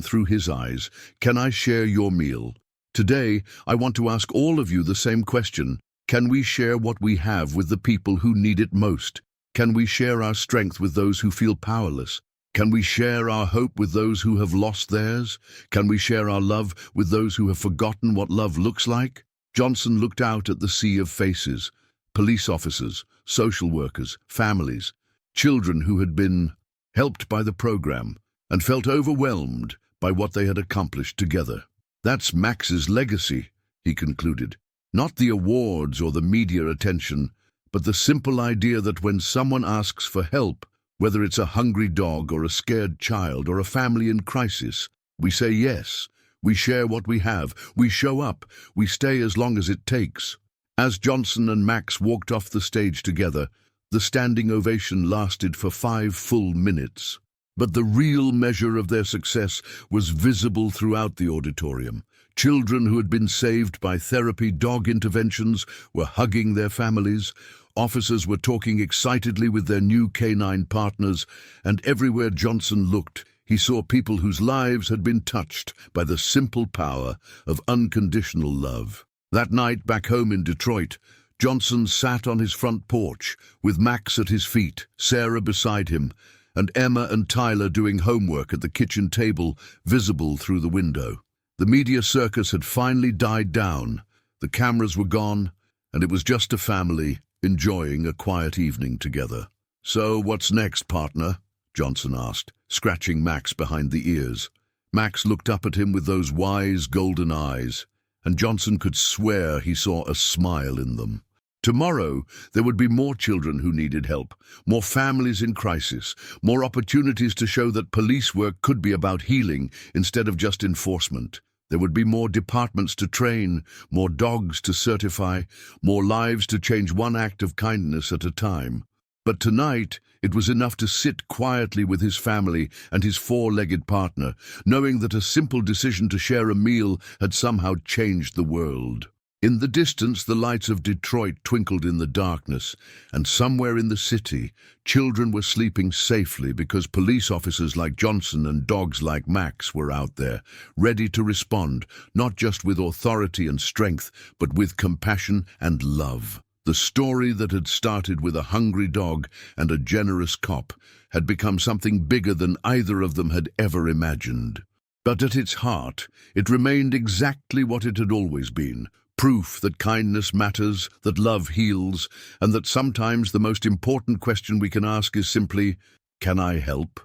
through his eyes: "Can I share your meal?" Today, I want to ask all of you the same question. Can we share what we have with the people who need it most? Can we share our strength with those who feel powerless? Can we share our hope with those who have lost theirs? Can we share our love with those who have forgotten what love looks like? Johnson looked out at the sea of faces, police officers, social workers, families, children who had been helped by the program and felt overwhelmed by what they had accomplished together. "That's Max's legacy," he concluded. "Not the awards or the media attention, but the simple idea that when someone asks for help, whether it's a hungry dog or a scared child or a family in crisis, we say yes. We share what we have. We show up. We stay as long as it takes." As Johnson and Max walked off the stage together, the standing ovation lasted for 5 full minutes. But the real measure of their success was visible throughout the auditorium. Children who had been saved by therapy dog interventions were hugging their families. Officers were talking excitedly with their new canine partners, and everywhere Johnson looked, he saw people whose lives had been touched by the simple power of unconditional love. That night, back home in Detroit, Johnson sat on his front porch, with Max at his feet, Sarah beside him, and Emma and Tyler doing homework at the kitchen table, visible through the window. The media circus had finally died down, the cameras were gone, and it was just a family enjoying a quiet evening together. "So, what's next, partner?" Johnson asked, scratching Max behind the ears. Max looked up at him with those wise golden eyes, and Johnson could swear he saw a smile in them. Tomorrow, there would be more children who needed help, more families in crisis, more opportunities to show that police work could be about healing instead of just enforcement. There would be more departments to train, more dogs to certify, more lives to change one act of kindness at a time. But tonight, it was enough to sit quietly with his family and his four-legged partner, knowing that a simple decision to share a meal had somehow changed the world. In the distance, the lights of Detroit twinkled in the darkness, and somewhere in the city, children were sleeping safely because police officers like Johnson and dogs like Max were out there, ready to respond, not just with authority and strength, but with compassion and love. The story that had started with a hungry dog and a generous cop had become something bigger than either of them had ever imagined. But at its heart, it remained exactly what it had always been: proof that kindness matters, that love heals, and that sometimes the most important question we can ask is simply, "Can I help?"